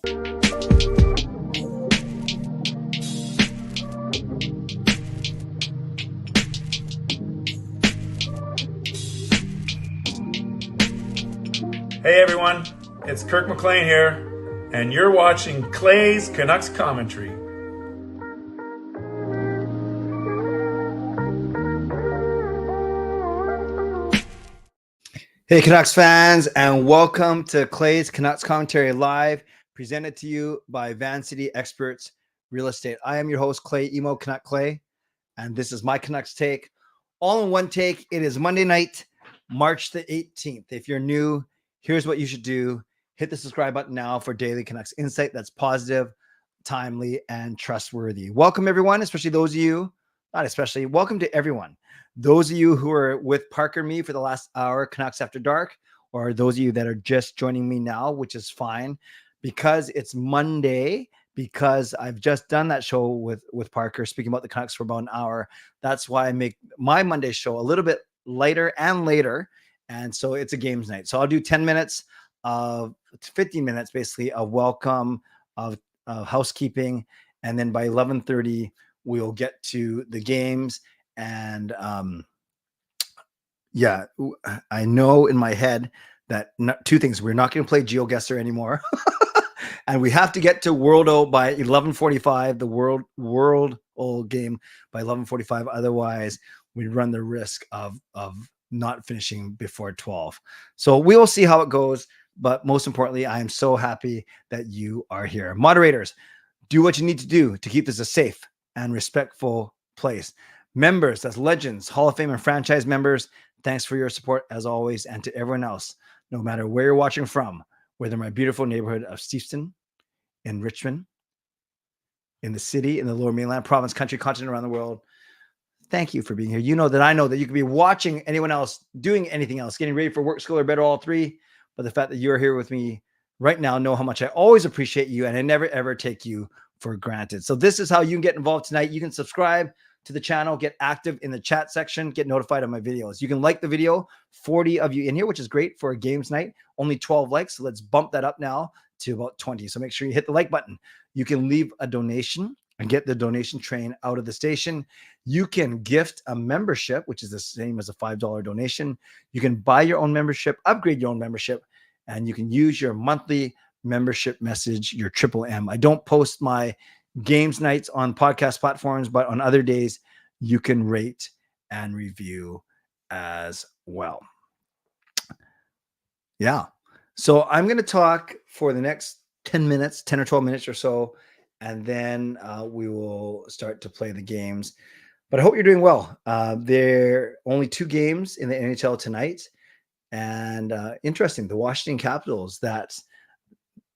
Hey everyone, it's Kirk McLean here, and you're watching Clay's Canucks Commentary. Hey Canucks fans, and welcome to Clay's Canucks Commentary Live, presented to you by Van City Experts Real Estate. I am your host, Clay Emo Canuck Clay, and this is my Canucks take. All in one take. It is Monday night, March the 18th. If you're new, here's what you should do. Hit the subscribe button now for daily Canucks insight that's positive, timely, and trustworthy. Welcome, everyone, especially those of you, not especially, welcome to everyone. Those of you who are with Parker and me for the last hour, Canucks After Dark, or those of you that are just joining me now, which is fine, because it's Monday, because I've just done that show with Parker, speaking about the Canucks for about an hour. That's why I make my Monday show a little bit lighter and later. And so it's a games night. So I'll do 10 minutes of 15 minutes, basically, of welcome, of housekeeping. And then by 11:30, we'll get to the games. And yeah, I know in my head that two things. We're not going to play GeoGuessr anymore. And we have to get to World-O by 11:45, the World-O game by 11:45. Otherwise, we run the risk of not finishing before 12. So we will see how it goes. But most importantly, I am so happy that you are here. Moderators, do what you need to do to keep this a safe and respectful place. Members, that's legends, Hall of Fame and franchise members, thanks for your support as always. And to everyone else, no matter where you're watching from, whether in my beautiful neighborhood of Steveston, in Richmond, in the city, in the Lower Mainland, province, country, continent, around the world, thank you for being here. You know that you could be watching anyone else doing anything else, getting ready for work, school, or bed, or all three. But the fact that you're here with me right now, know how much I always appreciate you, and I never, ever take you for granted. So this is how you can get involved tonight. You can subscribe to the channel, get active in the chat section, get notified of my videos. You can like the video, 40 of you in here, which is great for a games night. Only 12 likes. So let's bump that up now to about 20. So make sure you hit the like button. You can leave a donation and get the donation train out of the station. You can gift a membership, which is the same as a $5 donation. You can buy your own membership, upgrade your own membership, and you can use your monthly membership message, your triple M. I don't post my games nights on podcast platforms, but on other days, you can rate and review as well. Yeah. So I'm going to talk for the next 10 minutes, 10 or 12 minutes or so, and then we will start to play the games. But I hope you're doing well. There are only 2 games in the NHL tonight. And interesting, the Washington Capitals, that's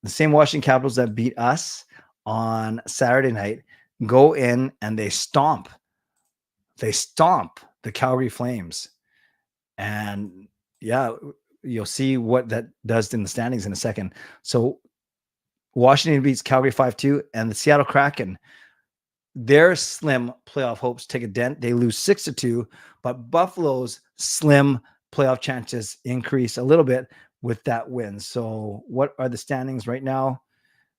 the same Washington Capitals that beat us on Saturday night, go in and they stomp the Calgary Flames. And yeah, you'll see what that does in the standings in a second. So Washington beats Calgary 5-2, and the Seattle Kraken, their slim playoff hopes take a dent. They lose 6-2, but Buffalo's slim playoff chances increase a little bit with that win. So what are the standings right now?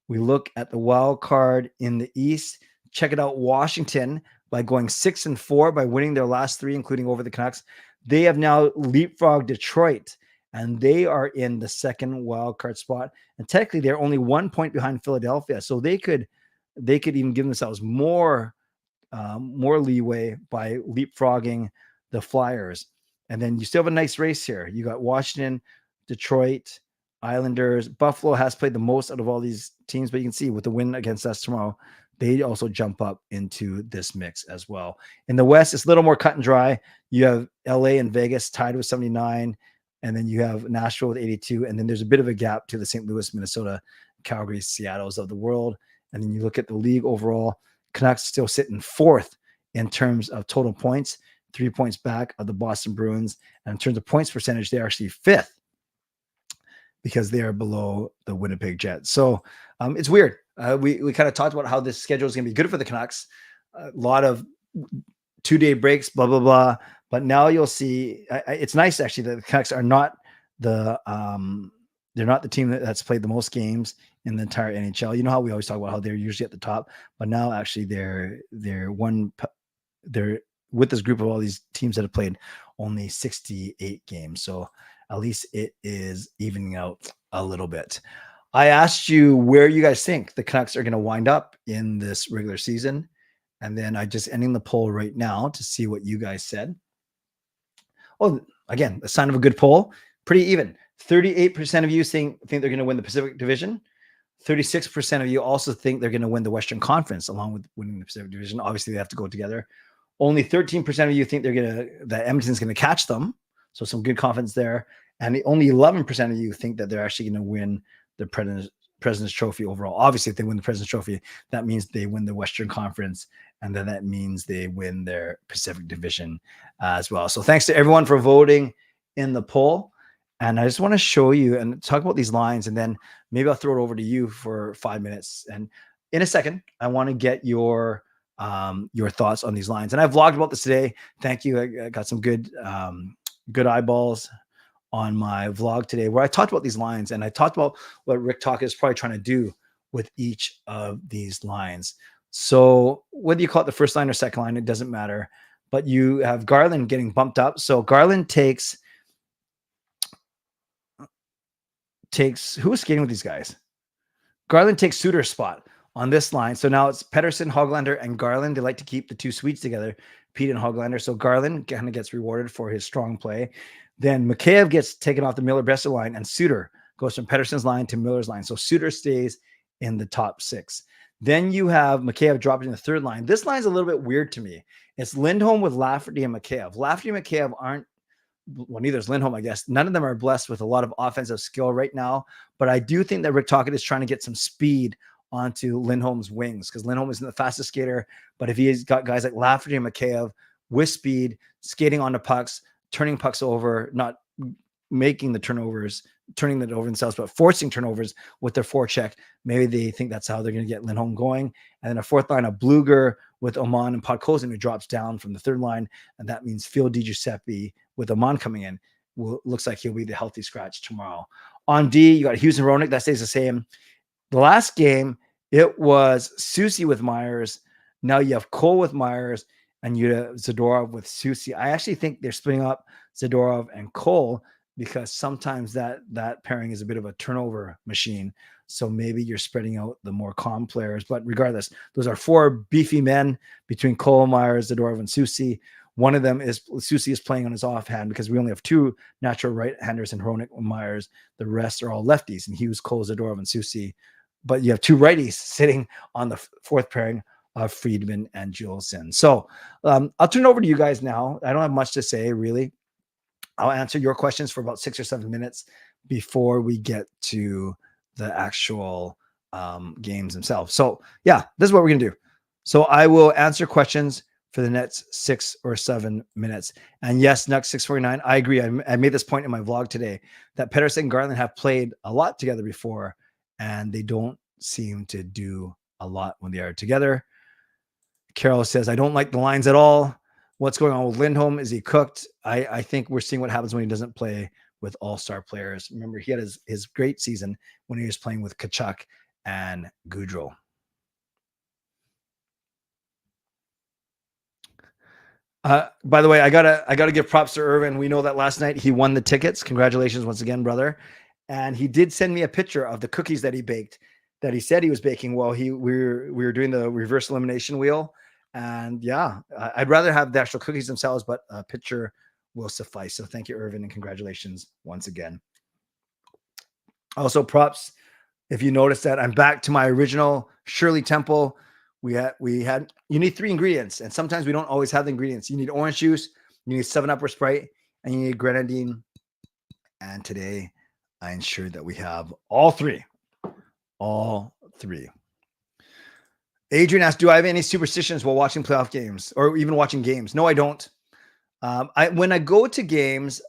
We look at the wild card in the East. Check it out. Washington, by going 6-4, by winning their last 3, including over the Canucks, they have now leapfrogged Detroit, and they are in the second wild card spot. And technically, they're only 1 point behind Philadelphia, so they could even give themselves more leeway by leapfrogging the Flyers. And then you still have a nice race here. You got Washington, Detroit, Islanders. Buffalo has played the most out of all these teams, but you can see with the win against us tomorrow, they also jump up into this mix as well. In the West, it's a little more cut and dry. You have LA and Vegas tied with 79, and then you have Nashville with 82, and then there's a bit of a gap to the St. Louis, Minnesota, Calgary, Seattle's of the world. And then you look at the league overall, Canucks still sitting 4th in terms of total points, 3 points back of the Boston Bruins. And in terms of points percentage, they're actually 5th because they are below the Winnipeg Jets. So it's weird. We kind of talked about how this schedule is going to be good for the Canucks. A lot of 2-day breaks, blah, blah, blah. But now you'll see, it's nice actually that the Canucks are not they're not the team that's played the most games in the entire NHL. You know how we always talk about how they're usually at the top, but now actually they're with this group of all these teams that have played only 68 games. So at least it is evening out a little bit. I asked you where you guys think the Canucks are going to wind up in this regular season. And then I just ending the poll right now to see what you guys said. Oh, again, a sign of a good poll. Pretty even. 38% of you think they're going to win the Pacific Division. 36% of you also think they're going to win the Western Conference along with winning the Pacific Division. Obviously, they have to go together. Only 13% of you think that Edmonton's going to catch them. So some good confidence there. And only 11% of you think that they're actually going to win the President's Trophy overall. Obviously, if they win the President's Trophy, that means they win the Western Conference, and then that means they win their Pacific Division as well. So thanks to everyone for voting in the poll. And I just want to show you and talk about these lines, and then maybe I'll throw it over to you for 5 minutes. And in a second, I want to get your thoughts on these lines. And I vlogged about this today. Thank you. I got some good eyeballs on my vlog today where I talked about these lines, and I talked about what Rick Talk is probably trying to do with each of these lines. So whether you call it the first line or second line, it doesn't matter. But you have Garland getting bumped up. So Garland takes who was skating with these guys? Garland takes Suter's spot on this line. So now it's Pettersson, Hoglander, and Garland. They like to keep the two Swedes together, Pete and Hoglander. So Garland kind of gets rewarded for his strong play. Then Mikheyev gets taken off the Miller-Besser line, and Suter goes from Pettersson's line to Miller's line. So Suter stays in the top six. Then you have Mikheyev dropping the third line. This line is a little bit weird to me. It's Lindholm with Lafferty and Mikheyev. Lafferty and Mikheyev aren't, well, neither is Lindholm, I guess. None of them are blessed with a lot of offensive skill right now. But I do think that Rick Tocchet is trying to get some speed onto Lindholm's wings, because Lindholm isn't the fastest skater. But if he's got guys like Lafferty and Mikheyev with speed, skating onto pucks, turning pucks over, not making the turnovers, turning it over themselves, but forcing turnovers with their forecheck, maybe they think that's how they're going to get Lindholm going. And then a fourth line of Bluger with Oman and Podkolzin, who drops down from the third line. And that means Phil DiGiuseppe with Oman coming in. Looks like he'll be the healthy scratch tomorrow. On D, you got Hughes and Roenick. That stays the same. The last game, it was Soucy with Myers. Now you have Cole with Myers, and you have Zadorov with Soucy. I actually think they're splitting up Zadorov and Cole because sometimes that pairing is a bit of a turnover machine. So maybe you're spreading out the more calm players. But regardless, those are four beefy men between Cole, Myers, Zadorov, and Soucy. One of them is Soucy is playing on his offhand because we only have two natural right-handers in Hronek and Myers. The rest are all lefties, and Hughes, Cole, Zadorov, and Soucy. But you have two righties sitting on the fourth pairing of Friedman and Juleson. So I'll turn it over to you guys now. I don't have much to say, really. I'll answer your questions for about 6 or 7 minutes before we get to the actual games themselves. So yeah, this is what we're going to do. So I will answer questions for the next 6 or 7 minutes. And yes, Nuck 649, I agree. I made this point in my vlog today that Pettersson and Garland have played a lot together before, and they don't seem to do a lot when they are together. Carol says, I don't like the lines at all. What's going on with Lindholm? Is he cooked? I think we're seeing what happens when he doesn't play with all-star players. Remember, he had his great season when he was playing with Tkachuk and Goudreau. By the way, I gotta give props to Irvin. We know that last night he won the tickets. Congratulations once again, brother. And he did send me a picture of the cookies that he baked, that he said he was baking while we were doing the reverse elimination wheel. And yeah, I'd rather have the actual cookies themselves, but a picture will suffice. So thank you, Irvin, and congratulations once again. Also, props. If you notice that I'm back to my original Shirley Temple. You need 3 ingredients, and sometimes we don't always have the ingredients. You need orange juice, you need 7-Up or Sprite, and you need grenadine. And today I ensured that we have all three. Adrian asked, do I have any superstitions while watching playoff games or even watching games? No, I don't. When I go to games,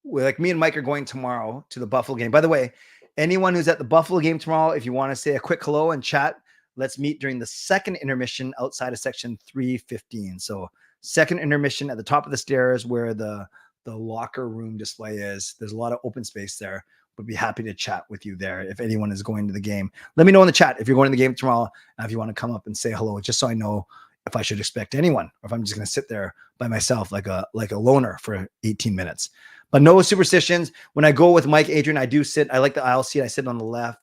like me and Mike are going tomorrow to the Buffalo game. By the way, anyone who's at the Buffalo game tomorrow, if you want to say a quick hello and chat, let's meet during the second intermission outside of section 315. So second intermission at the top of the stairs where the the locker room display is. There's a lot of open space there. Would be happy to chat with you there if anyone is going to the game. Let me know in the chat if you're going to the game tomorrow, and if you want to come up and say hello, just so I know if I should expect anyone, or if I'm just going to sit there by myself like a loner for 18 minutes. But no superstitions. When I go with Mike, Adrian, I do sit. I like the aisle seat. I sit on the left.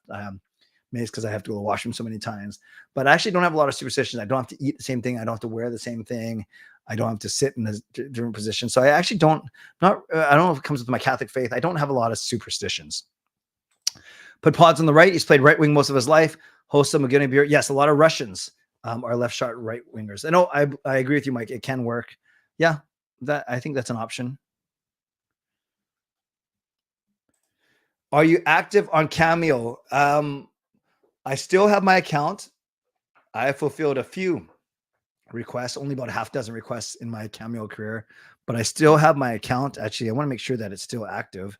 Maybe it's because I have to go to the washroom so many times. But I actually don't have a lot of superstitions. I don't have to eat the same thing. I don't have to wear the same thing. I don't have to sit in a different position. So I actually I don't know if it comes with my Catholic faith. I don't have a lot of superstitions. Put Pods on the right. He's played right wing most of his life. Host of Maguna Beer. Yes, a lot of Russians are left shot right wingers. I know. I agree with you, Mike. It can work. Yeah, I think that's an option. Are you active on Cameo? I still have my account. I have fulfilled a few requests, only about a half dozen requests in my Cameo career, but I still have my account. Actually, I want to make sure that it's still active.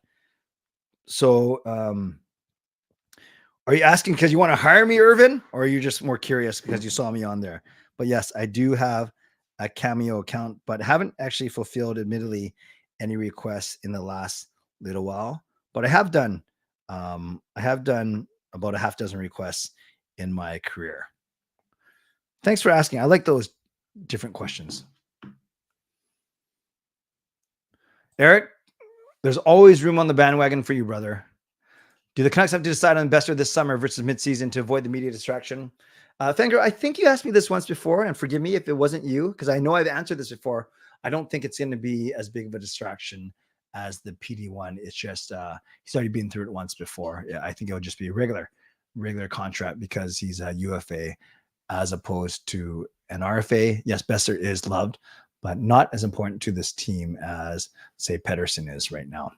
So, are you asking because you want to hire me, Irvin, or are you just more curious because you saw me on there? But yes, I do have a Cameo account, but haven't actually fulfilled, admittedly, any requests in the last little while. But I have done about a half dozen requests in my career. Thanks for asking. I like those different questions. Eric, there's always room on the bandwagon for you, brother. Do the Canucks have to decide on investor this summer versus midseason to avoid the media distraction? Fenger, I think you asked me this once before, and forgive me if it wasn't you, because I know I've answered this before. I don't think it's going to be as big of a distraction as the PD one. It's just he's already been through it once before. Yeah, I think it'll just be a regular contract because he's a UFA as opposed to an RFA. Yes, Besser is loved, but not as important to this team as, say, Pedersen is right now.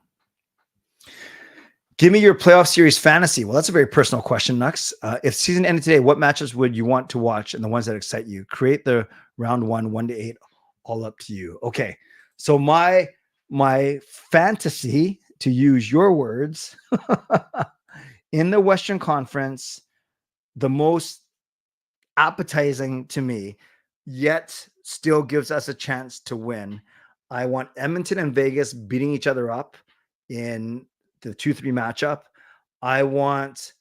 Give me your playoff series fantasy. Well, that's a very personal question, Nux. If season ended today, what matchups would you want to watch and the ones that excite you? Create the round 1 to 8, all up to you. Okay, so my fantasy, to use your words, in the Western Conference, the most appetizing to me, yet still gives us a chance to win. I want Edmonton and Vegas beating each other up in the 2-3 matchup. I want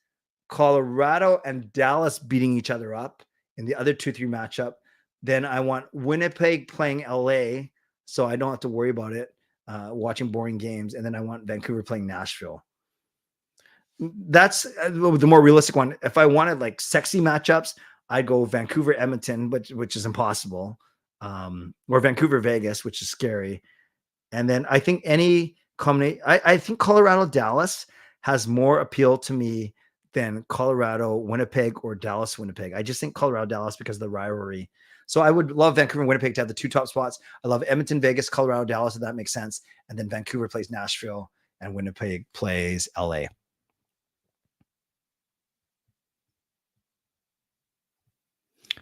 Colorado and Dallas beating each other up in the other 2-3 matchup. Then I want Winnipeg playing LA, so I don't have to worry about it, watching boring games. And then I want Vancouver playing Nashville. That's the more realistic one. If I wanted like sexy matchups, I'd go Vancouver Edmonton, which is impossible, or Vancouver Vegas, which is scary. And then I think any combination, I think Colorado Dallas has more appeal to me than Colorado Winnipeg or Dallas Winnipeg. I just think Colorado Dallas because of the rivalry. So I would love Vancouver and Winnipeg to have the 2 top spots. I love Edmonton, Vegas, Colorado, Dallas, if that makes sense. And then Vancouver plays Nashville and Winnipeg plays LA.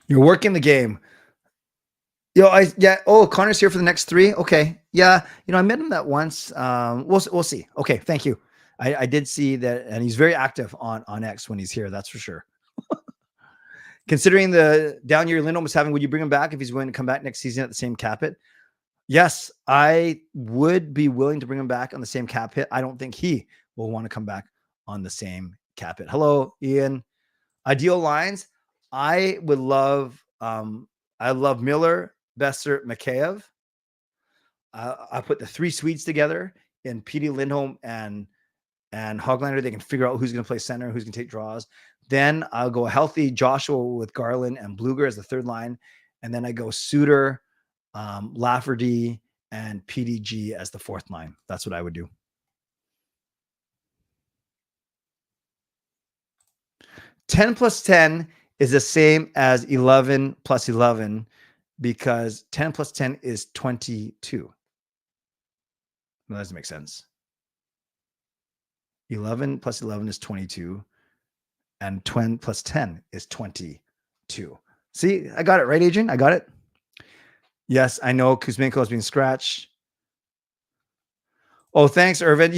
You're working the game. Connor's here for the next 3. Okay. Yeah. I met him that once. We'll see. Okay. Thank you. I did see that, and he's very active on X when he's here. That's for sure. Considering the down year Lindholm was having, would you bring him back if he's going to come back next season at the same cap hit? Yes, I would be willing to bring him back on the same cap hit. I don't think he will want to come back on the same cap hit. Hello, Ian. Ideal lines. I would love, I love Miller, Besser, Mikheyev. I put the 3 Swedes together in PD, Lindholm, and Hoglander. They can figure out who's going to play center, who's going to take draws. Then I'll go healthy Joshua with Garland and Bluger as the 3rd line. And then I go Suter, Lafferty, and PDG as the 4th line. That's what I would do. 10 plus 10 is the same as 11 plus 11 because 10 plus 10 is 22. That doesn't make sense. 11 plus 11 is 22. And 20 plus 10 is 22. See, I got it right, Adrian. I got it. Yes, I know Kuzmenko is being scratched. Oh, thanks, Irvin.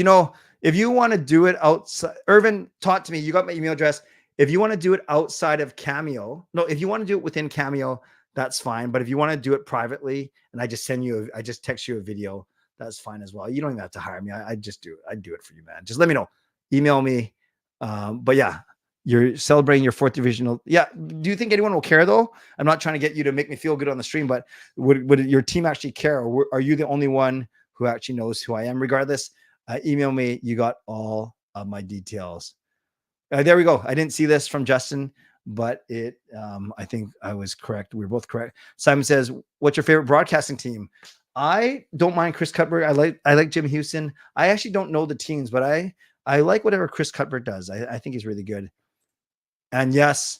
If you want to do it outside, Irvin, talk to me. You got my email address. If you want to do it outside of Cameo, if you want to do it within Cameo, that's fine. But if you want to do it privately, and I just text you a video, that's fine as well. You don't even have to hire me. I just do it. I do it for you, man. Just let me know. Email me. But yeah, you're celebrating your 4th divisional. Yeah. Do you think anyone will care though? I'm not trying to get you to make me feel good on the stream, but would your team actually care? Or are you the only one who actually knows who I am? Regardless, email me. You got all of my details. There we go. I didn't see this from Justin, but I think I was correct. We were both correct. Simon says, what's your favorite broadcasting team? I don't mind Chris Cuthbert. I like Jim Houston. I actually don't know the teams, but I like whatever Chris Cuthbert does. I think he's really good. And yes,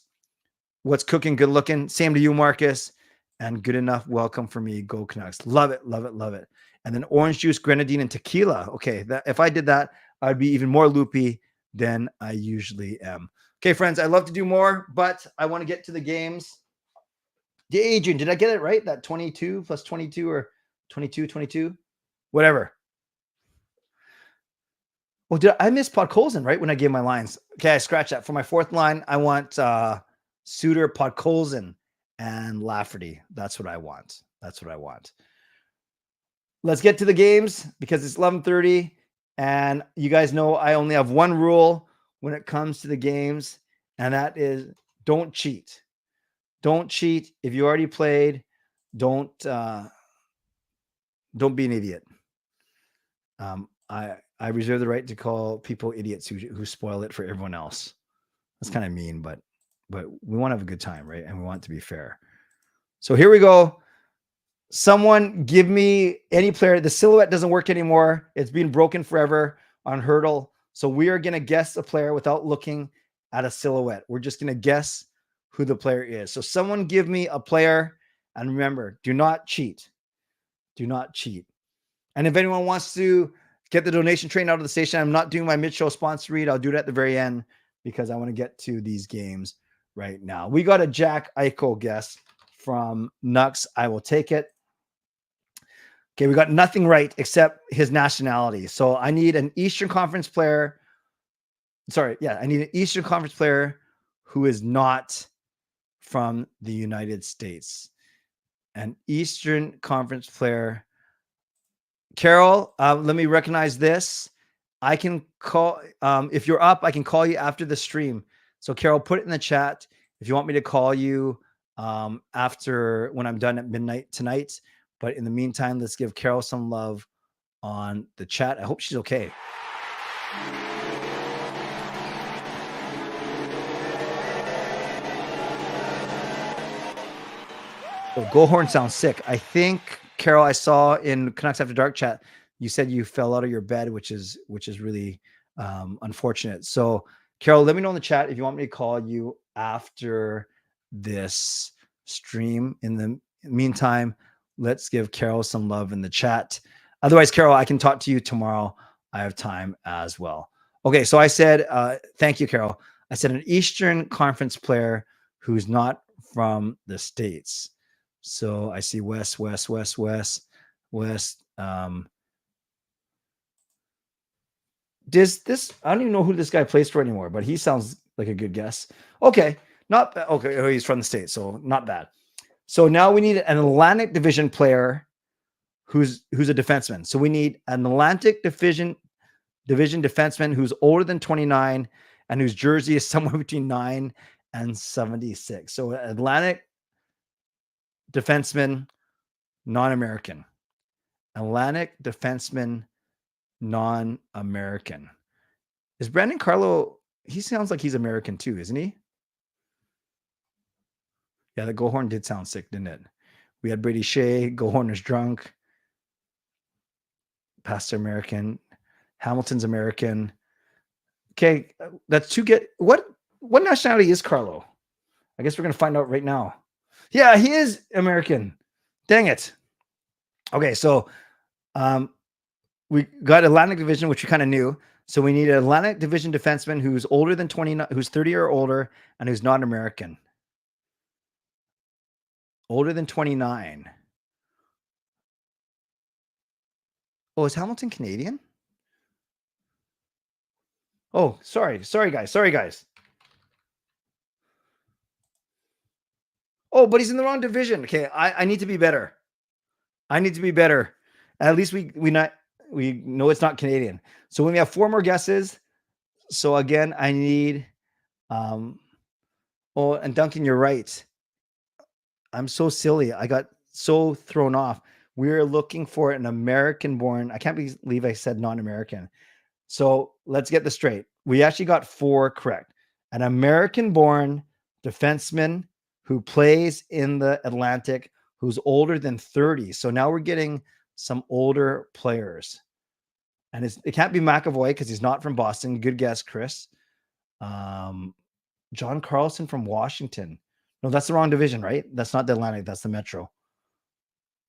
what's cooking, good looking. Same to you, Marcus. And good enough. Welcome for me. Go Canucks. Love it. Love it. Love it. And then orange juice, grenadine, and tequila. Okay. If I did that, I'd be even more loopy than I usually am. Okay, friends, I'd love to do more, but I want to get to the games. Adrian, did I get it right? That 22 plus 22 or 22, whatever. Well, did I miss Podkolzin, right? When I gave my lines. Okay, I scratched that. For my 4th line, I want Suter, Podkolzin, and Lafferty. That's what I want. That's what I want. Let's get to the games because it's 11:30. And you guys know I only have one rule when it comes to the games, and that is don't cheat. Don't cheat. If you already played, don't be an idiot. I reserve the right to call people idiots who spoil it for everyone else. That's kind of mean, but we want to have a good time, right? And we want it to be fair. So here we go. Someone give me any player. The silhouette doesn't work anymore. It's been broken forever on Hurdle. So we are going to guess a player without looking at a silhouette. We're just going to guess who the player is. So someone give me a player. And remember, do not cheat. Do not cheat. And if anyone wants to get the donation train out of the station, I'm not doing my mid-show sponsor read. I'll do it at the very end because I want to get to these games right now. We got a Jack Eichel guess from Nux. I will take it. Okay, we got nothing right except his nationality. So I need an Eastern Conference player. Sorry, yeah, I need an Eastern Conference player who is not from the United States. An Eastern Conference player. Carol, let me recognize this. I can call, if you're up, I can call you after the stream. So Carol, put it in the chat if you want me to call you after when I'm done at midnight tonight. But in the meantime, let's give Carol some love on the chat. I hope she's okay. Oh, Gohorn sounds sick. I think, Carol, I saw in Canucks After Dark chat, you said you fell out of your bed, which is really unfortunate. So, Carol, let me know in the chat if you want me to call you after this stream. In the meantime, let's give Carol some love in the chat. Otherwise, Carol, I can talk to you tomorrow. I have time as well. Okay, so I said, thank you, Carol. I said an Eastern Conference player who's not from the States. So I see West. Does this? I don't even know who this guy plays for anymore, but he sounds like a good guess. Okay, not bad. Okay, oh, he's from the States, so not bad. So now we need an Atlantic Division player who's a defenseman. So we need an Atlantic Division defenseman who's older than 29 and whose jersey is somewhere between 9 and 76. So Atlantic defenseman, non-American. Atlantic defenseman, non-American. Is Brandon Carlo? He sounds like he's American too, isn't he? Yeah, the Gohorn did sound sick, didn't it? We had Brady Shea. Gohorn is drunk. Pastor American. Hamilton's American. Okay, that's two get. What nationality is Carlo? I guess we're gonna find out right now. Yeah, he is American. Dang it. Okay, so we got Atlantic Division, which we kind of knew. So we need an Atlantic Division defenseman who's older than 29, who's 30 or older, and who's not American. Older than 29. Oh, is Hamilton Canadian? Oh, sorry, guys. Oh, but he's in the wrong division. Okay, I need to be better. At least we know it's not Canadian. So when we have 4 more guesses, so again, I need oh, and Duncan, you're right. I'm so silly. I got so thrown off. We're looking for an American born. I can't believe I said non-American. So let's get this straight. We actually got 4 correct. An American born defenseman who plays in the Atlantic, who's older than 30. So now we're getting some older players. And it can't be McAvoy because he's not from Boston. Good guess, Chris. John Carlson from Washington. No, that's the wrong division, right? That's not the Atlantic. That's the Metro.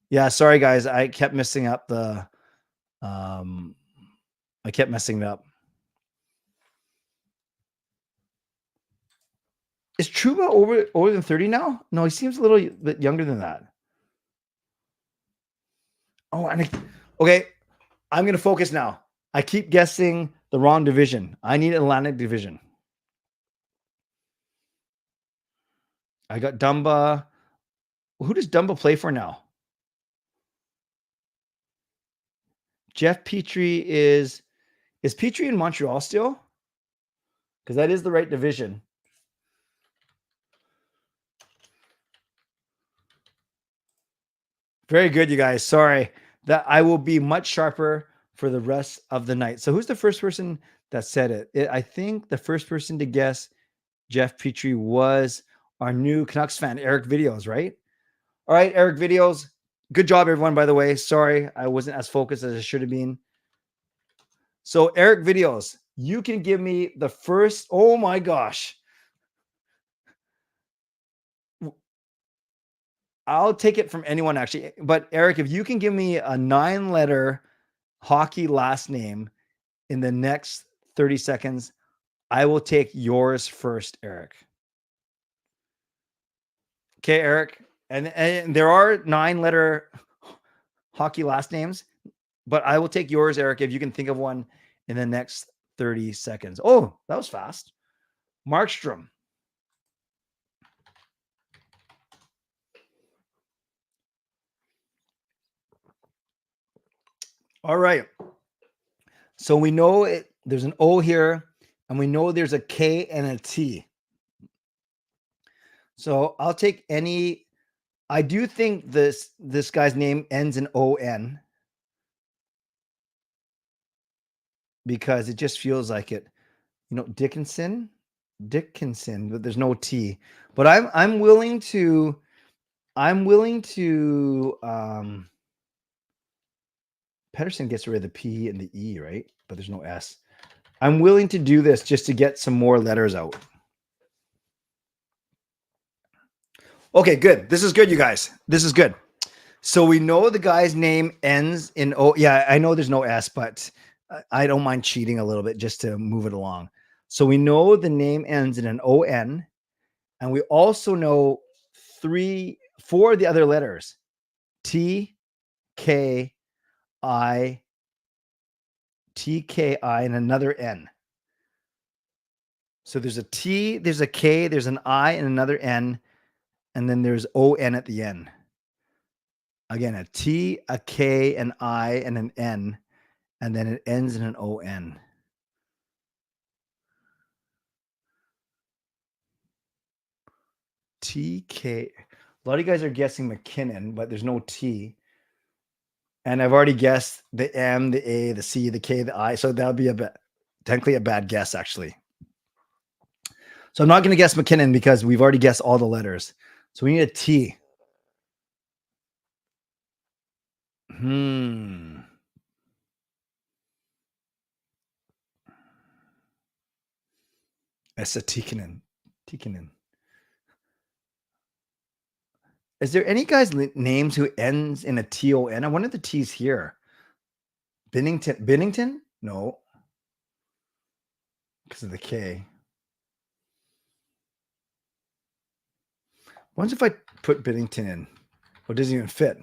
Yeah, sorry, guys. I kept messing up the... I kept messing it up. Is Trouba older than 30 now? No, he seems a little bit younger than that. Oh, okay. I'm going to focus now. I keep guessing the wrong division. I need Atlantic Division. I got Dumba. Who does Dumba play for now? Jeff Petrie is Petrie in Montreal still? Because that is the right division. Very good, you guys. Sorry that I will be much sharper for the rest of the night. So who's the first person that said it? I think the first person to guess Jeff Petrie was our new Canucks fan, Eric Videos, right? All right, Eric Videos. Good job, everyone, by the way. Sorry, I wasn't as focused as I should have been. So Eric Videos, you can give me the first, oh my gosh. I'll take it from anyone, actually. But Eric, if you can give me a 9-letter hockey last name in the next 30 seconds, I will take yours first, Eric. Okay, Eric. And there are 9-letter hockey last names, but I will take yours, Eric, if you can think of one in the next 30 seconds. Oh, that was fast. Markstrom. All right. So we know there's an O here, and we know there's a K and a T. So I'll take any. I do think this guy's name ends in O-N because it just feels like it. You know, Dickinson, but there's no T. But I'm willing to. Pedersen gets rid of the P and the E, right? But there's no S. I'm willing to do this just to get some more letters out. Okay, good. This is good, you guys. This is good. So we know the guy's name ends in O. Yeah, I know there's no S, but I don't mind cheating a little bit just to move it along. So we know the name ends in an O-N, and we also know 4 of the other letters: T, K, I, T, K, I, and another N. So there's a T, there's a K, there's an I, and another N, and then there's O-N at the end. Again, a T, a K, an I, and an N, and then it ends in an O-N. T-K. A lot of you guys are guessing McKinnon, but there's no T. And I've already guessed the M, the A, the C, the K, the I. So that would be technically a bad guess, actually. So I'm not going to guess McKinnon because we've already guessed all the letters. So we need a T. It's a Tikkanen. Is there any guys' names who ends in a T-O-N? I wonder if the T's here. Binnington? No. Because of the K. What if I put Binnington in? Or doesn't even fit?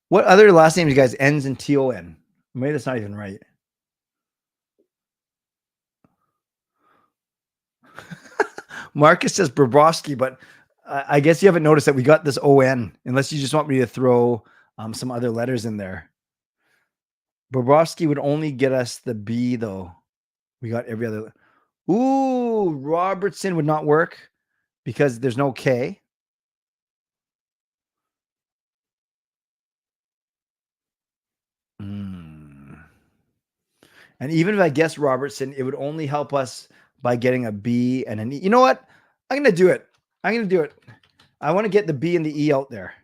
What other last names, you guys, ends in T-O-N? Maybe that's not even right. Marcus says Bobrovsky, but I guess you haven't noticed that we got this O-N, unless you just want me to throw some other letters in there. Bobrovsky would only get us the B though. We got every other. Ooh, Robertson would not work because there's no K. And even if I guess Robertson, it would only help us by getting a B and an E. You know what? I'm going to do it. I'm going to do it. I want to get the B and the E out there.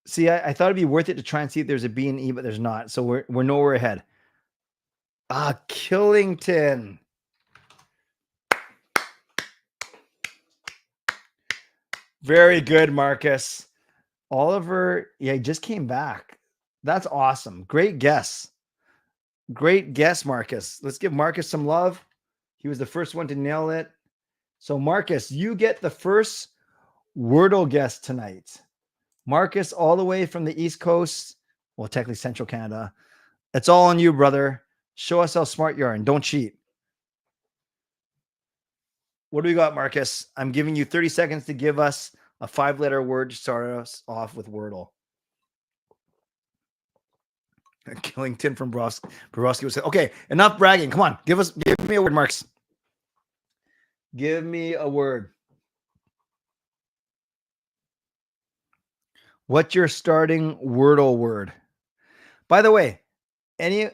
See, I thought it'd be worth it to try and see if there's a B and E, but there's not. So we're nowhere ahead. Ah, Killington. Very good, Marcus. Oliver, yeah, he just came back. That's awesome. Great guess. Great guess, Marcus. Let's give Marcus some love. He was the first one to nail it. So, Marcus, you get the first Wordle guess tonight. Marcus, all the way from the East Coast, well, technically Central Canada. It's all on you, brother. Show us how smart you are and don't cheat. What do we got, Marcus? I'm giving you 30 seconds to give us a 5-letter word to start us off with Wordle. Killington from Bobrovsky would say, okay, enough bragging. Come on, give me a word, Marks. Give me a word. What's your starting Wordle word? By the way, everyone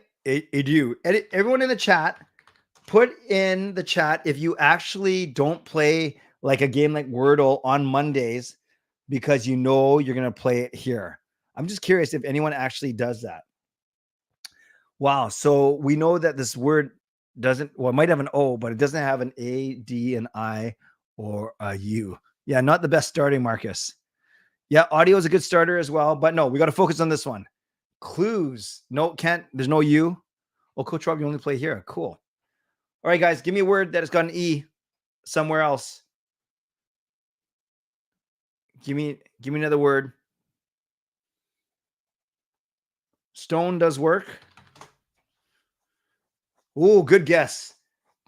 in the chat, put in the chat if you actually don't play like a game like Wordle on Mondays because you know you're going to play it here. I'm just curious if anyone actually does that. Wow. So we know that this word doesn't, well, it might have an O, but it doesn't have an A, D, an I, or a U. Yeah, not the best starting, Marcus. Yeah, audio is a good starter as well, but no, we got to focus on this one. Clues. No, can't. There's no U. Oh, Coach Rob, you only play here. Cool. All right, guys, give me a word that has got an E somewhere else. Give me another word. Stone does work. Oh, good guess.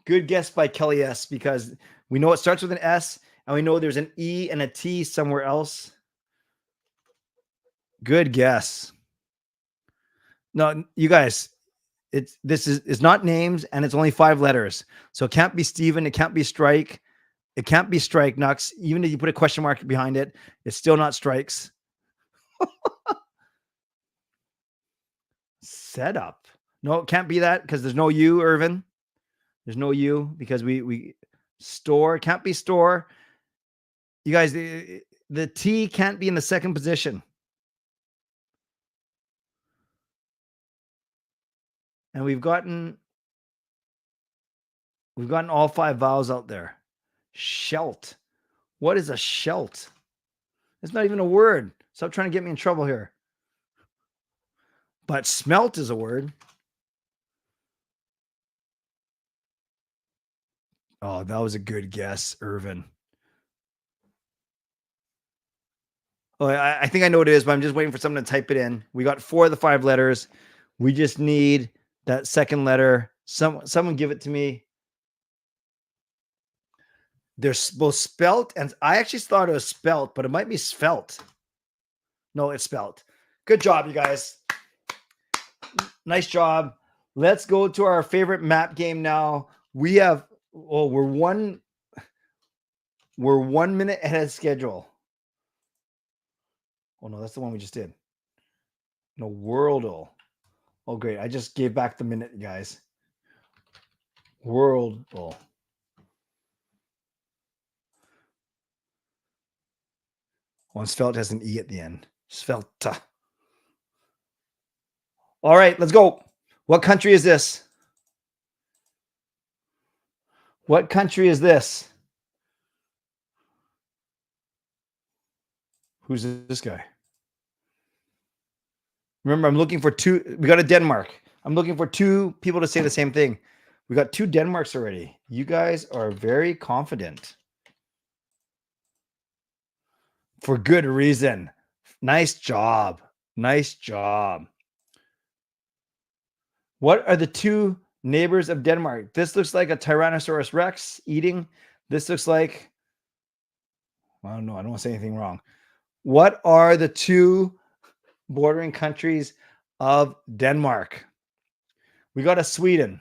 Good guess by Kelly S, because we know it starts with an S and we know there's an E and a T somewhere else. Good guess. No, you guys, this is not names and it's only 5 letters. So it can't be Steven. It can't be Strike. It can't be Strike Nux. Even if you put a question mark behind it, it's still not Strikes. Setup. No, it can't be that because there's no U, Irvin. There's no U because we store. Can't be store. You guys, the T can't be in the second position. And we've gotten all 5 vowels out there. Shelt. What is a shelt? It's not even a word. Stop trying to get me in trouble here. But smelt is a word. Oh, that was a good guess, Irvin. Oh, I think I know what it is, but I'm just waiting for someone to type it in. We got 4 of the 5 letters. We just need that second letter. Someone give it to me. They're both spelt, and I actually thought it was spelt, but it might be svelte. No, it's spelt. Good job, you guys. Nice job. Let's go to our favorite map game now. We have, we're 1 minute ahead of schedule. Oh no, that's the one we just did. No, Wordle. Oh great, I just gave back the minute, guys. Wordle. One svelte has an E at the end. Svelte. All right, let's go. What country is this? What country is this? Who's this guy? Remember, I'm looking for 2. We got a Denmark. I'm looking for 2 people to say the same thing. We got 2 Denmarks already. You guys are very confident. For good reason. Nice job. Nice job. What are the 2 neighbors of Denmark? This looks like a Tyrannosaurus Rex eating. This looks like, I don't know. I don't want to say anything wrong. What are the two bordering countries of Denmark? We got a Sweden.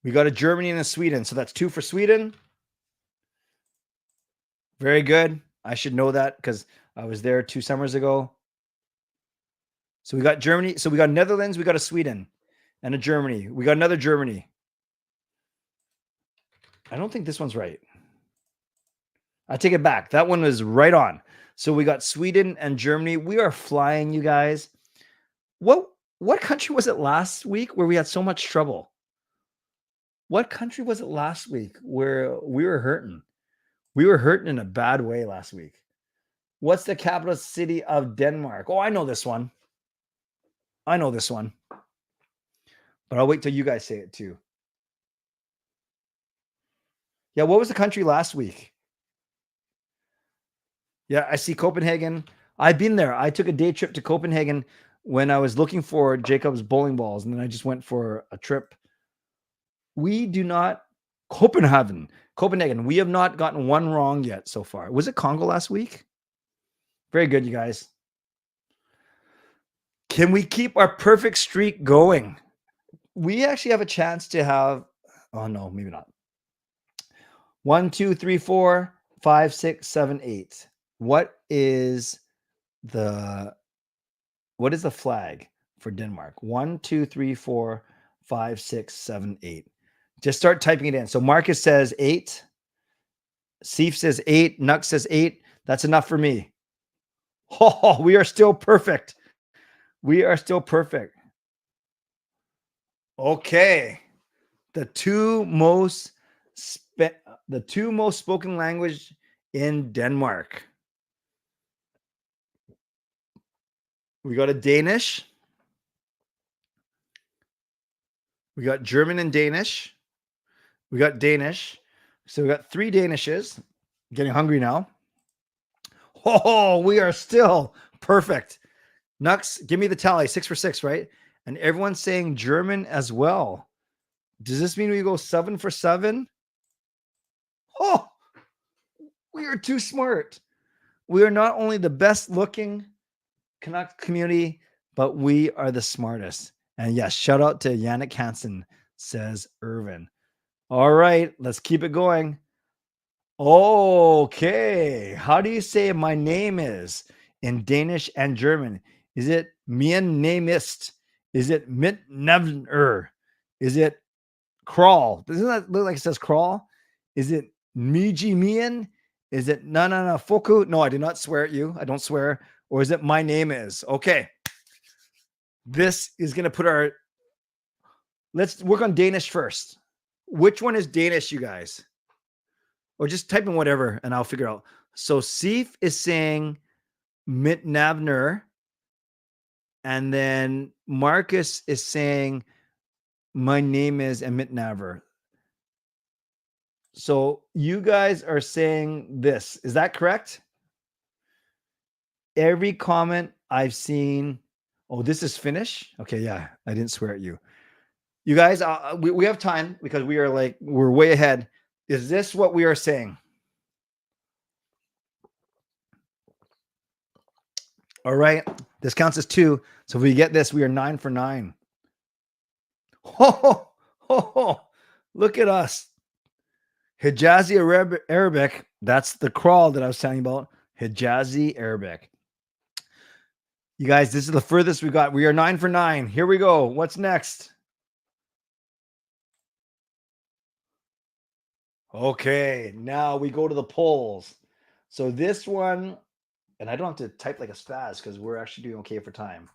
We got a Germany and a Sweden. So that's 2 for Sweden. Very good. I should know that because I was there 2 summers ago. So we got Germany. So we got Netherlands. We got a Sweden and a Germany. We got another Germany. I don't think this one's right. I take it back. That one was right on. So we got Sweden and Germany. We are flying, you guys. What country was it last week where we had so much trouble? What country was it last week where we were hurting? We were hurting in a bad way last week. What's the capital city of Denmark? Oh, I know this one. I know this one. But I'll wait till you guys say it too. Yeah, what was the country last week? Yeah, I see Copenhagen. I've been there. I took a day trip to Copenhagen when I was looking for Jacob's bowling balls, and then I just went for a trip. We do not Copenhagen. We have not gotten one wrong yet so far. Was it Congo last week? Very good, you guys. Can we keep our perfect streak going? We actually have a chance to have, oh no, maybe not. 1, 2, 3, 4, 5, 6, 7, 8. What is the flag for Denmark? 1, 2, 3, 4, 5, 6, 7, 8. Just start typing it in. So Marcus says 8. Seif says 8. Nux says 8. That's enough for me. Oh, we are still perfect. We are still perfect. Okay. The two most spoken language in Denmark. We got a Danish. We got German and Danish. We got Danish. So we got 3 Danishes. Getting hungry now. Oh, we are still perfect. Nux, give me the tally. 6 for 6, right? And everyone's saying German as well. Does this mean we go 7 for 7? Oh, we are too smart. We are not only the best looking Canucks community, but we are the smartest. And yes, shout out to Yannick Hansen, says Irvin. All right, let's keep it going. Okay. How do you say my name is in Danish and German? Is it Mien name ist? Is it mit Nevner? Is it crawl? Doesn't that look like it says crawl? Is it Miji Mien? Is it no Foku? No, I did not swear at you. I don't swear. Or is it my name is? Okay. This is going to put our, let's work on Danish first. Which one is Danish, you guys? Or just type in whatever and I'll figure out. So Seif is saying Mitnavner. And then Marcus is saying my name is Amit Naver. So you guys are saying this. Is that correct? Every comment I've seen. Oh, this is Finnish? Okay, yeah. I didn't swear at you. You guys, we have time because we're way ahead. Is this what we are saying? All right. This counts as 2. So if we get this, we are 9 for 9. Oh, look at us. Hijazi Arabic. That's the crawl that I was telling you about. Hijazi Arabic. You guys, this is the furthest we got. We are 9 for 9. Here we go. What's next? Okay, now we go to the polls. So this one, and I don't have to type like a spaz because we're actually doing okay for time.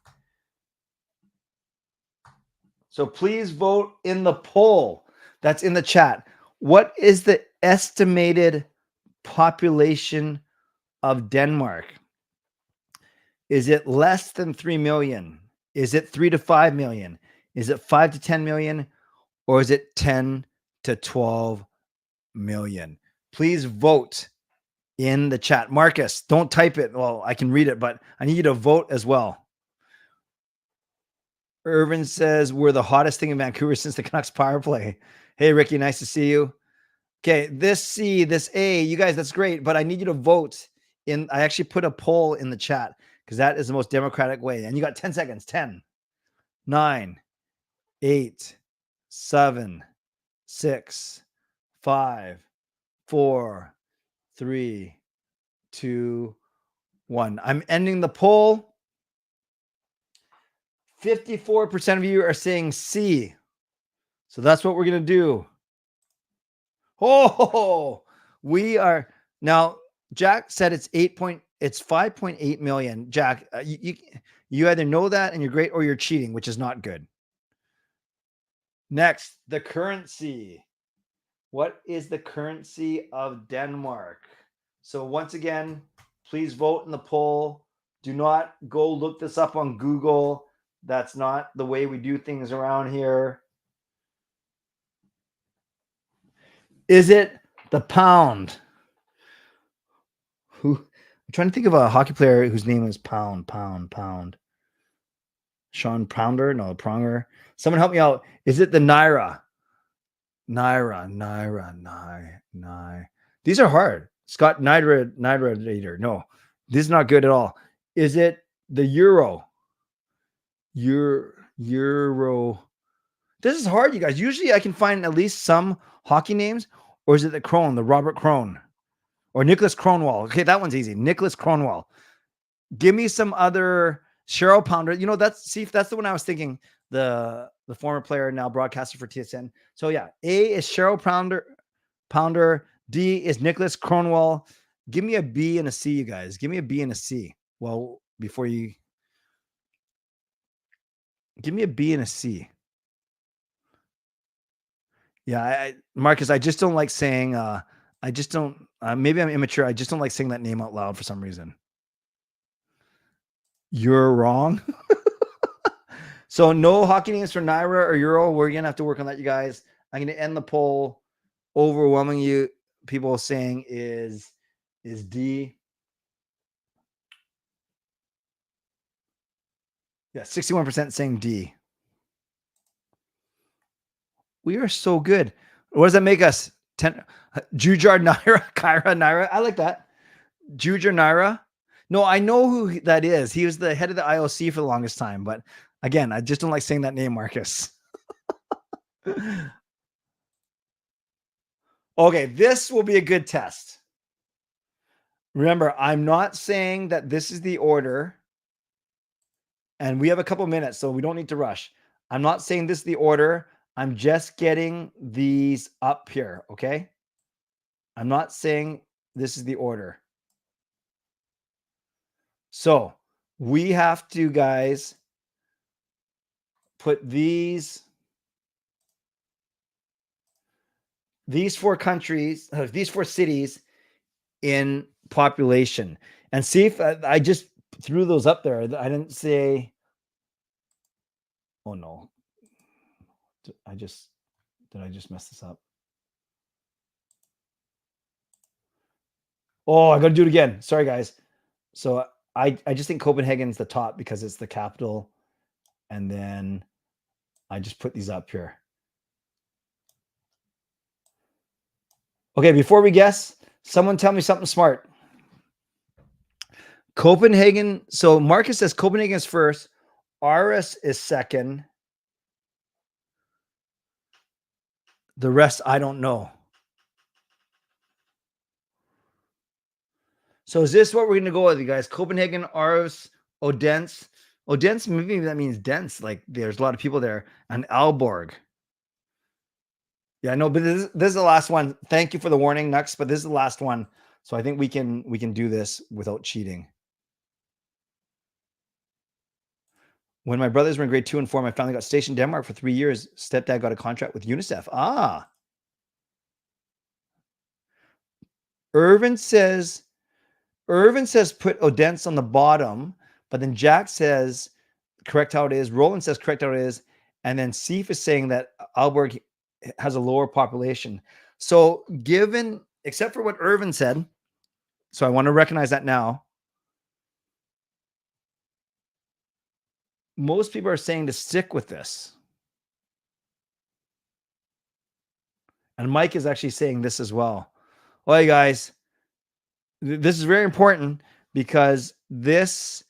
So please vote in the poll that's in the chat. What is the estimated population of Denmark? Is it less than 3 million? Is it 3 to 5 million? Is it 5 to 10 million? Or is it 10 to 12 million? Please vote in the chat. Marcus, don't type it. Well, I can read it, but I need you to vote as well. Irvin says we're the hottest thing in Vancouver since the Canucks power play. Hey, Ricky, nice to see you. Okay, this C, this A, you guys, that's great, but I need you to vote I actually put a poll in the chat because that is the most democratic way. And you got 10 seconds. 10, 9, 8, 7, 6, 5, 4, 3, 2, 1. I'm ending the poll. 54% of you are saying C. So that's what we're going to do. Oh, we are now. Jack said it's 5.8 million. Jack, you either know that and you're great, or you're cheating, which is not good. Next, the currency. What is the currency of Denmark? So once again, please vote in the poll. Do not go look this up on Google. That's not the way we do things around here. Is it the pound? I'm trying to think of a hockey player whose name is Pound. Sean Pounder? No, Pronger. Someone help me out. Is it the Naira? Naira. These are hard. Scott Naira. No, this is not good at all. Is it the Euro? Euro. This is hard, you guys. Usually I can find at least some hockey names. Or is it the Crone, the Robert Crone? Or Nicholas Kronwall? Okay, that one's easy. Nicholas Kronwall. Give me some other Cheryl Pounder. You know, that's the one I was thinking. The former player, now broadcaster for TSN. So yeah, A is Cheryl Pounder. D is Nicholas Kronwall. Give me a B and a C, you guys. Give me a B and a C. Well, before you give me a B and a C. Yeah, Marcus, I just don't like saying. I just don't. Maybe I'm immature. I just don't like saying that name out loud for some reason. You're wrong. So no hockey names for Naira or Euro. We're gonna have to work on that, you guys. I'm gonna end the poll. Overwhelming you people saying is D. Yeah, 61% saying D. We are so good. What does that make us? 10 Jujar Naira, Kyra Naira. I like that. Jujar Naira. No, I know who that is. He was the head of the IOC for the longest time, but again, I just don't like saying that name, Marcus. Okay, this will be a good test. Remember, I'm not saying that this is the order, and we have a couple minutes, so we don't need to rush. I'm not saying this is the order. I'm just getting these up here, okay? I'm not saying this is the order. So we have to, guys, put these four countries, these four cities in population, and see if I just threw those up there. I didn't say, oh no, did I just mess this up? Oh, I got to do it again. Sorry, guys. So I just think Copenhagen's the top because it's the capital. And then I just put these up here. Okay, before we guess, someone tell me something smart. Copenhagen. So Marcus says Copenhagen is first. Aarhus is second. The rest, I don't know. So is this what we're going to go with, you guys? Copenhagen, Aarhus, Odense. Odense, maybe that means dense. Like there's a lot of people there. And Aalborg. Yeah, no, but this is the last one. Thank you for the warning, Nux, but this is the last one. So I think we can do this without cheating. When my brothers were in grade 2 and 4, my family got stationed in Denmark for 3 years. Stepdad got a contract with UNICEF. Ah. Irvin says put Odense on the bottom, but then Jack says correct how it is. Roland says correct how it is. And then Seif is saying that Aalborg has a lower population. So given, except for what Irvin said, so I want to recognize that now. Most people are saying to stick with this. And Mike is actually saying this as well. Well, hey guys, This is very important because this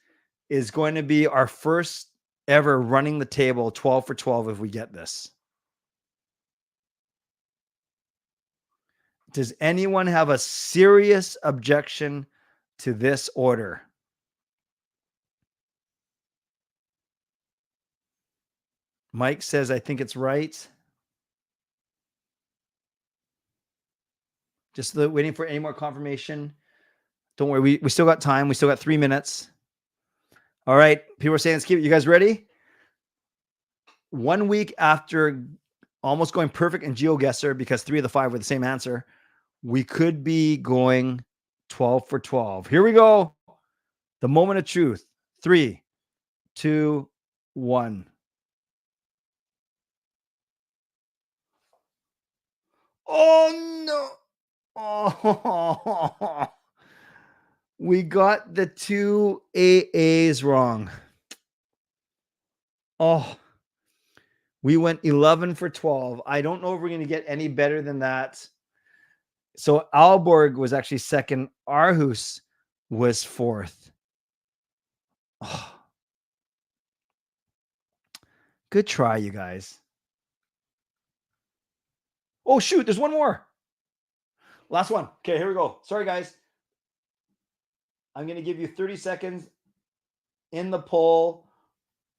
is going to be our first ever running the table 12 for 12 if we get this. Does anyone have a serious objection to this order? Mike says, I think it's right. Just waiting for any more confirmation. Don't worry. We still got time. We still got 3 minutes. All right. People are saying, let's keep it. You guys ready? 1 week after almost going perfect in GeoGuessr, because 3 of the 5 were the same answer, we could be going 12 for 12. Here we go. The moment of truth. 3, 2, 1. Oh, no. Oh, we got the 2 AAs wrong. Oh, we went 11 for 12. I don't know if we're going to get any better than that. So Aalborg was actually second. Aarhus was fourth. Oh. Good try, you guys. Oh, shoot. There's one more. Last one. Okay, here we go. Sorry, guys. I'm going to give you 30 seconds in the poll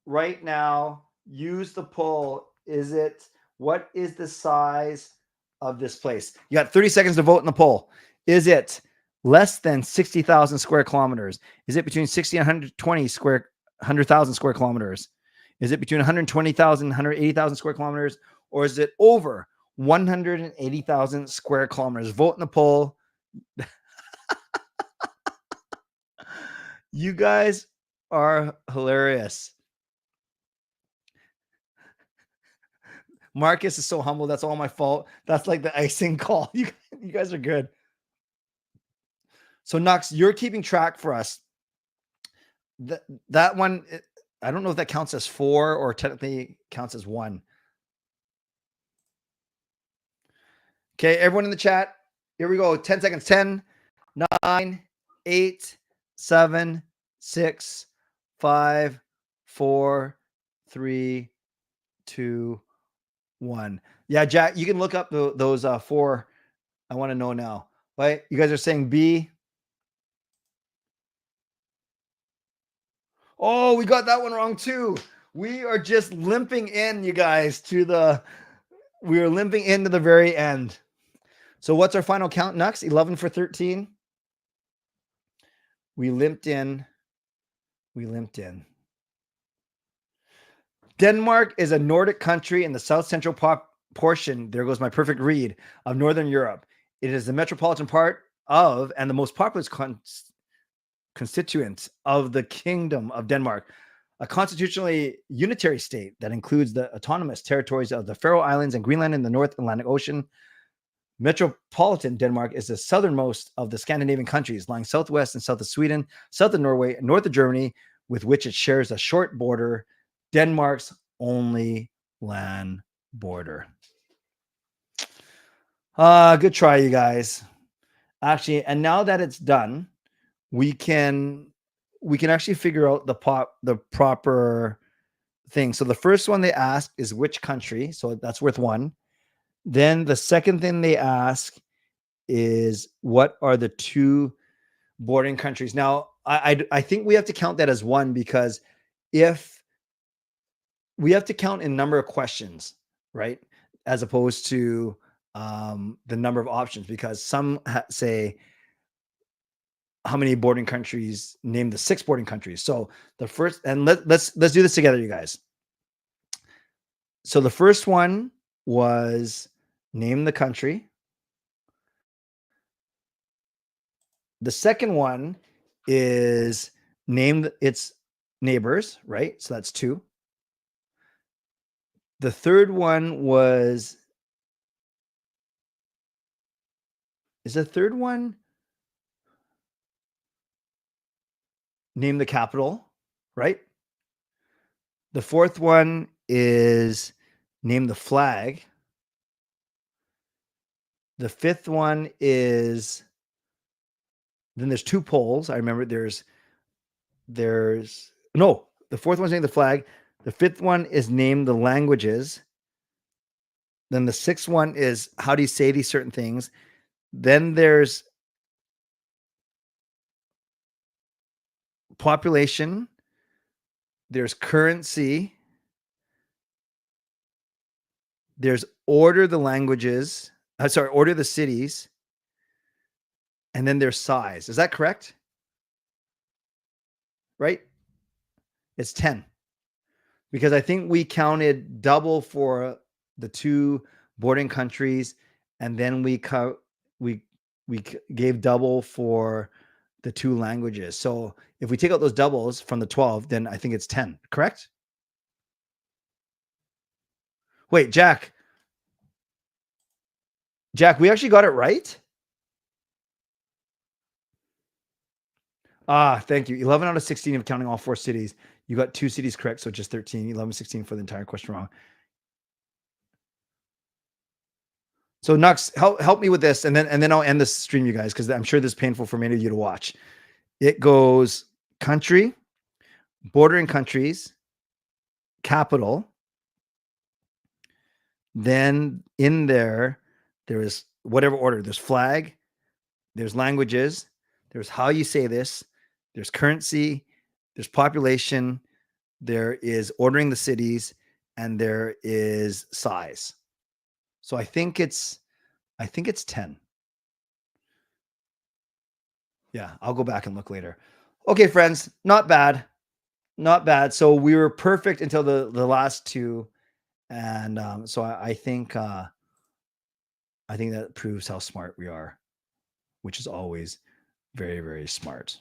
right now. Use the poll. What is the size of this place? You got 30 seconds to vote in the poll. Is it less than 60,000 square kilometers? Is it between 60 and 100,000 square kilometers? Is it between 120,000 and 180,000 square kilometers? Or is it over 180,000 square kilometers? Vote in the poll. You guys are hilarious. Marcus is so humble. That's all my fault. That's like the icing call. You guys are good. So Nux, you're keeping track for us. That one, I don't know if that counts as 4 or technically counts as 1. Okay, everyone in the chat, here we go. 10 seconds. 10, 9, 8, 7, 6, 5, 4, 3, 2, 1. Yeah, Jack, you can look up those 4. I want to know now. Right? You guys are saying B. Oh, we got that one wrong too. We are just limping in, you guys, we are limping into the very end. So what's our final count, Nux? 11 for 13. We limped in. Denmark is a Nordic country in the south central portion, there goes my perfect read, of Northern Europe. It is the metropolitan part of and the most populous constituent of the Kingdom of Denmark, a constitutionally unitary state that includes the autonomous territories of the Faroe Islands and Greenland in the North Atlantic Ocean. Metropolitan Denmark is the southernmost of the Scandinavian countries, lying southwest and south of Sweden, south of Norway, and north of Germany, with which it shares a short border, Denmark's only land border. Good try, you guys. Actually, and now that it's done, we can actually figure out the proper thing. So the first one they ask is which country, so that's worth 1. Then the second thing they ask is what are the 2 bordering countries. Now, I think we have to count that as 1 because if we have to count in number of questions, right, as opposed to the number of options, because some say how many bordering countries, name the 6 bordering countries. So the first, and let's do this together, you guys. So the first one was name the country. The second one is name its neighbors, right? So that's 2. The third one was, is the third one name the capital, right? The fourth one is name the flag. The fifth one is Then there's 2 poles. I remember there's no, the 4th one's named the flag. The 5th one is name the languages. Then the 6th one is how do you say these certain things. Then there's population. There's currency. There's order the languages. Order the cities. And then there's size. Is that correct? Right? It's 10. Because I think we counted double for the 2 bordering countries, and then we gave double for the 2 languages. So if we take out those doubles from the 12, then I think it's 10. Correct? Wait, Jack. Jack, we actually got it right? Thank you. 11 out of 16 of counting all 4 cities. You got 2 cities correct, so just 13. 11, 16 for the entire question wrong. So Nux, help me with this, and then I'll end this stream, you guys, because I'm sure this is painful for many of you to watch. It goes country, bordering countries, capital. Then in there is whatever order. There's flag, there's languages, there's how you say this, there's currency, there's population, there is ordering the cities, and there is size. So I think it's 10. Yeah, I'll go back and look later. Okay, friends, not bad. Not bad. So we were perfect until the last 2. And so I think that proves how smart we are, which is always very, very smart.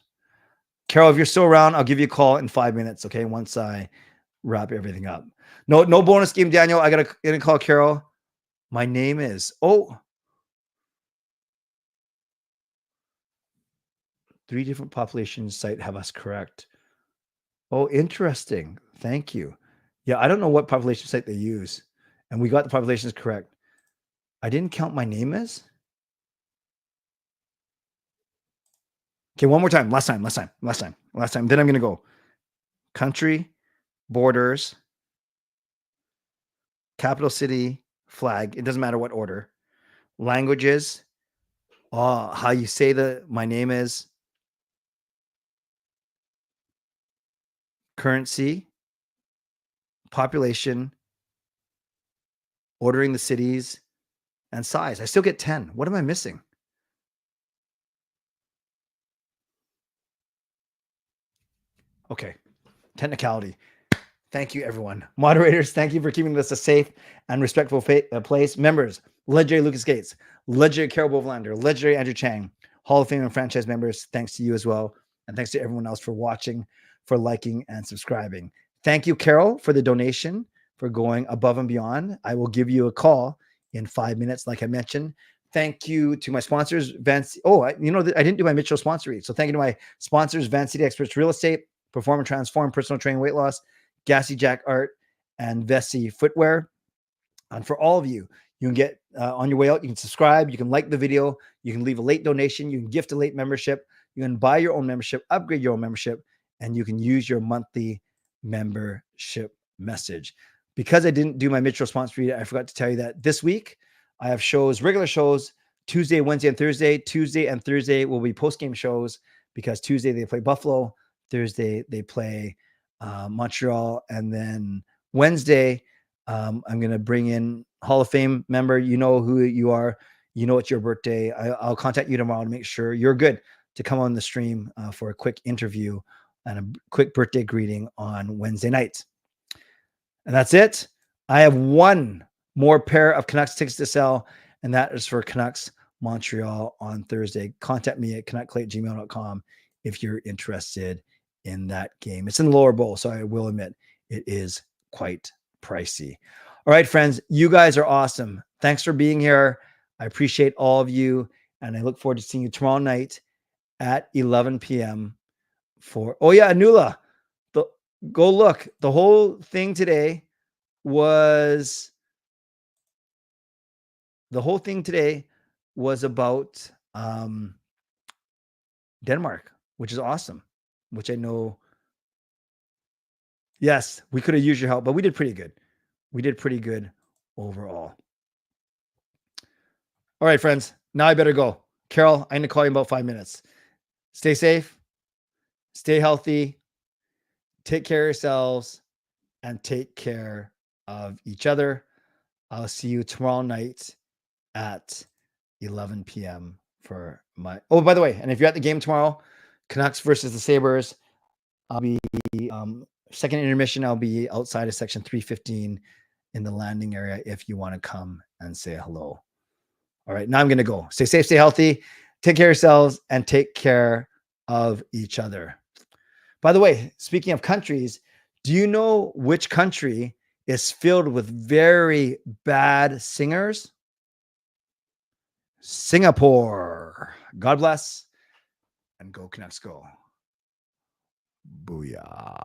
Carol, if you're still around, I'll give you a call in 5 minutes, okay? Once I wrap everything up. No bonus game, Daniel. I gotta call Carol. My name is 3 different populations site have us correct. Oh, interesting. Thank you. Yeah, I don't know what population site they use, and we got the populations correct. I didn't count my name as. Okay, one more time. Last time. Then I'm going to go country, borders, capital city, flag. It doesn't matter what order. Languages. How you say my name is. Currency, population, ordering the cities, and size. I still get 10. What am I missing? Okay. Technicality. Thank you, everyone. Moderators, thank you for keeping this a safe and respectful place. Members, legendary Lucas Gates, legendary Carol Bovlander, legendary Andrew Chang, Hall of Fame and franchise members, thanks to you as well. And thanks to everyone else for watching, for liking, and subscribing. Thank you, Carol, for the donation, for going above and beyond. I will give you a call in 5 minutes, like I mentioned. Thank you to my sponsors, I didn't do my Mitchell sponsor read. So thank you to my sponsors, Van City Experts Real Estate, Perform and Transform, Personal Training, Weight Loss, Gassy Jack Art, and Vessi Footwear. And for all of you, you can get on your way out, you can subscribe, you can like the video, you can leave a late donation, you can gift a late membership, you can buy your own membership, upgrade your own membership, and you can use your monthly membership message. Because I didn't do my Mitchell sponsor read, I forgot to tell you that this week I have regular shows, Tuesday, Wednesday, and Thursday. Tuesday and Thursday will be post-game shows because Tuesday they play Buffalo, Thursday they play Montreal, and then Wednesday I'm going to bring in Hall of Fame member. You know who you are. You know it's your birthday. I'll contact you tomorrow to make sure you're good to come on the stream for a quick interview and a quick birthday greeting on Wednesday night. And that's it. I have one more pair of Canucks tickets to sell, and that is for Canucks Montreal on Thursday. Contact me at canuckclay@gmail.com if you're interested in that game. It's in the lower bowl, so I will admit it is quite pricey. All right, friends, you guys are awesome. Thanks for being here. I appreciate all of you, and I look forward to seeing you tomorrow night at 11 p.m. Anula, go look. The whole thing today was about Denmark, which is awesome, which I know. Yes, we could have used your help, but we did pretty good. We did pretty good overall. All right, friends. Now I better go. Carol, I'm going to call you in about 5 minutes. Stay safe, stay healthy, take care of yourselves, and take care of each other. I'll see you tomorrow night at 11 p.m. for my. Oh, by the way, and if you're at the game tomorrow, Canucks versus the Sabres, I'll be second intermission. I'll be outside of section 315 in the landing area if you want to come and say hello. All right, now I'm going to go. Stay safe, stay healthy, take care of yourselves, and take care of each other. By the way, speaking of countries, do you know which country is filled with very bad singers? Singapore. God bless, and go Canucks go. Booyah.